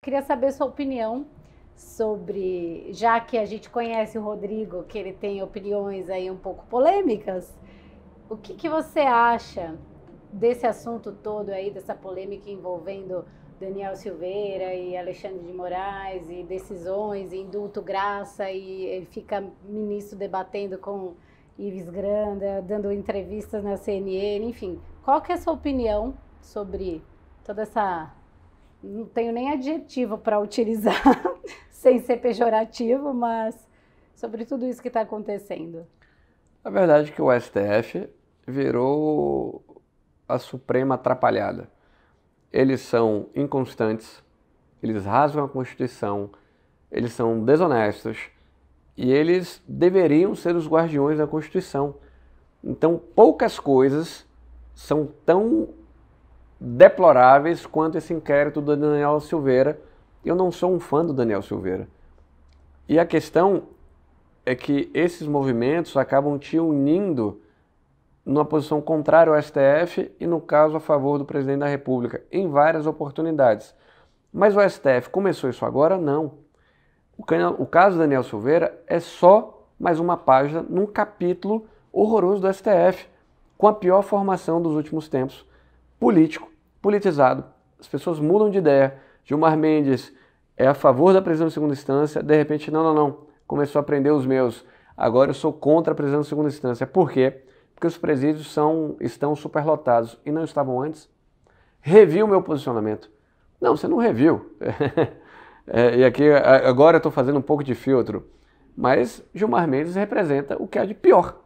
Queria saber sua opinião sobre, já que a gente conhece o Rodrigo, que ele tem opiniões aí um pouco polêmicas, o que você acha desse assunto todo aí, dessa polêmica envolvendo Daniel Silveira e Alexandre de Moraes e decisões, e indulto graça, e ele fica ministro debatendo com Ives Granda, dando entrevistas na CNN, enfim. Qual que é a sua opinião sobre toda essa... Não tenho nem adjetivo para utilizar sem ser pejorativo, mas sobre tudo isso que está acontecendo. A verdade é que o STF virou a suprema atrapalhada. Eles são inconstantes, eles rasgam a Constituição, eles são desonestos e eles deveriam ser os guardiões da Constituição. Então, poucas coisas são tão deploráveis quanto esse inquérito do Daniel Silveira. Eu não sou um fã do Daniel Silveira. E a questão é que esses movimentos acabam te unindo numa posição contrária ao STF e, no caso, a favor do presidente da República, em várias oportunidades. Mas o STF começou isso agora? Não. O caso do Daniel Silveira é só mais uma página num capítulo horroroso do STF, com a pior formação dos últimos tempos, político, politizado. As pessoas mudam de ideia. Gilmar Mendes é a favor da prisão em segunda instância, de repente, não. Começou a prender os meus. Agora eu sou contra a prisão em segunda instância. Por quê? Porque os presídios estão superlotados e não estavam antes. Revi o meu posicionamento. Não, você não reviu. E aqui agora eu estou fazendo um pouco de filtro. Mas Gilmar Mendes representa o que há de pior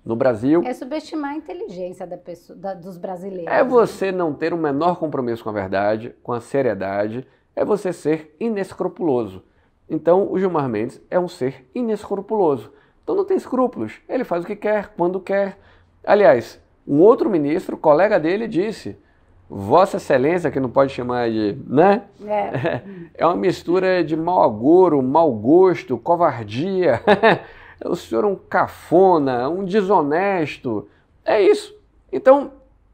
no Brasil. É subestimar a inteligência dos brasileiros. É você não ter o menor compromisso com a verdade, com a seriedade. É você ser inescrupuloso. Então, o Gilmar Mendes é um ser inescrupuloso. Então, não tem escrúpulos. Ele faz o que quer, quando quer. Aliás, um outro ministro, colega dele, disse: Vossa Excelência, que não pode chamar de... né? É uma mistura de mau agouro, mau gosto, covardia. O senhor é um cafona, um desonesto. É isso. Então,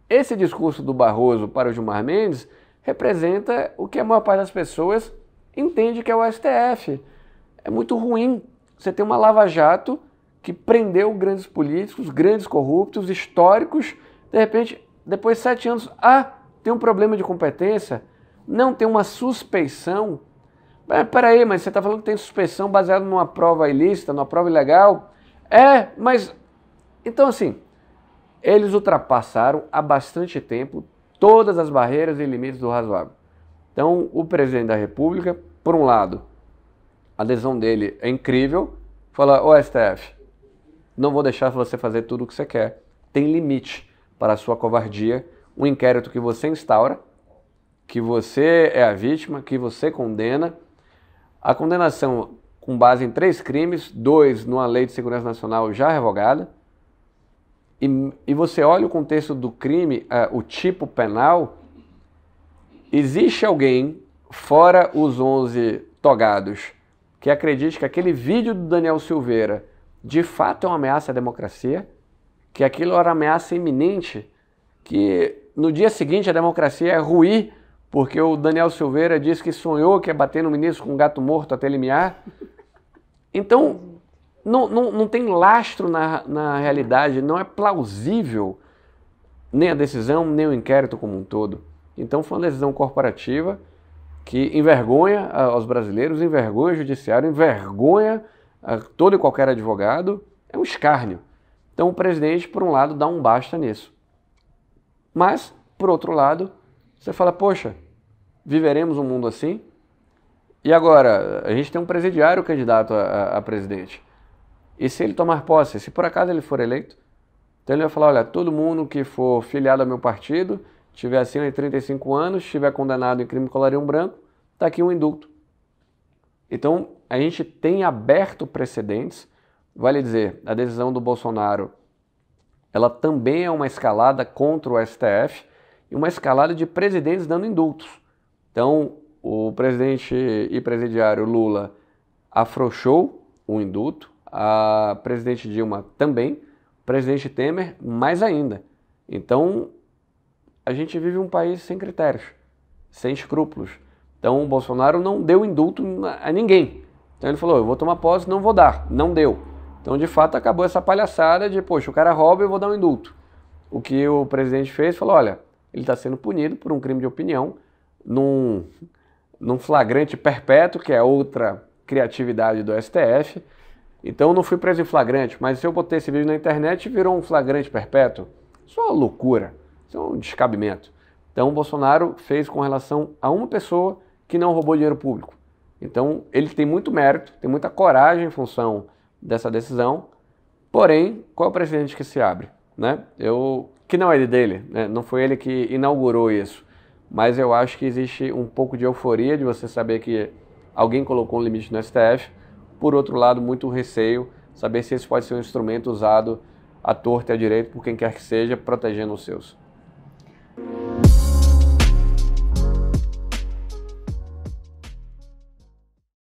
esse discurso do Barroso para o Gilmar Mendes representa o que a maior parte das pessoas entende que é o STF. É muito ruim. Você tem uma lava-jato que prendeu grandes políticos, grandes corruptos, históricos. De repente, depois de 7 anos, tem um problema de competência? Não, tem uma suspeição. Peraí, mas você está falando que tem suspeição baseada numa prova ilícita, numa prova ilegal? Mas... Então, assim, eles ultrapassaram há bastante tempo todas as barreiras e limites do razoável. Então, o presidente da República, por um lado, a adesão dele é incrível, fala: ô STF, não vou deixar você fazer tudo o que você quer. Tem limite para a sua covardia. Um inquérito que você instaura, que você é a vítima, que você condena. A condenação com base em 3 crimes, 2 numa lei de segurança nacional já revogada. E você olha o contexto do crime, o tipo penal. Existe alguém, fora os 11 togados, que acredite que aquele vídeo do Daniel Silveira de fato é uma ameaça à democracia? Que aquilo era uma ameaça iminente? Que no dia seguinte a democracia ia ruir porque o Daniel Silveira disse que sonhou que ia bater no ministro com um gato morto até limiar? Então, não tem lastro na realidade, não é plausível nem a decisão, nem o inquérito como um todo. Então foi uma decisão corporativa que envergonha aos brasileiros, envergonha o judiciário, envergonha todo e qualquer advogado. É um escárnio. Então o presidente, por um lado, dá um basta nisso. Mas, por outro lado, você fala: poxa, viveremos um mundo assim? E agora, a gente tem um presidiário candidato a presidente. E se ele tomar posse, se por acaso ele for eleito, então ele vai falar: olha, todo mundo que for filiado ao meu partido, tiver acima de 35 anos, estiver condenado em crime de colarinho branco, está aqui um indulto. Então, a gente tem aberto precedentes. Vale dizer, a decisão do Bolsonaro, ela também é uma escalada contra o STF e uma escalada de presidentes dando indultos. Então, o presidente e presidiário Lula afrouxou o indulto, a presidente Dilma também, o presidente Temer mais ainda. Então, a gente vive um país sem critérios, sem escrúpulos. Então o Bolsonaro não deu indulto a ninguém. Então ele falou, eu vou tomar posse, não vou dar. Não deu. Então de fato acabou essa palhaçada de, poxa, o cara rouba, eu vou dar um indulto. O que o presidente fez, falou, olha, ele está sendo punido por um crime de opinião, num flagrante perpétuo, que é outra criatividade do STF. Então eu não fui preso em flagrante, mas se eu botei esse vídeo na internet, virou um flagrante perpétuo. Isso é uma loucura, isso é um descabimento. Então o Bolsonaro fez com relação a uma pessoa que não roubou dinheiro público. Então ele tem muito mérito, tem muita coragem em função dessa decisão, porém, qual é o precedente que se abre? Né? Que não é dele, né? Não foi ele que inaugurou isso, mas eu acho que existe um pouco de euforia de você saber que alguém colocou um limite no STF, por outro lado, muito receio, saber se esse pode ser um instrumento usado à torta e à direita por quem quer que seja, protegendo os seus.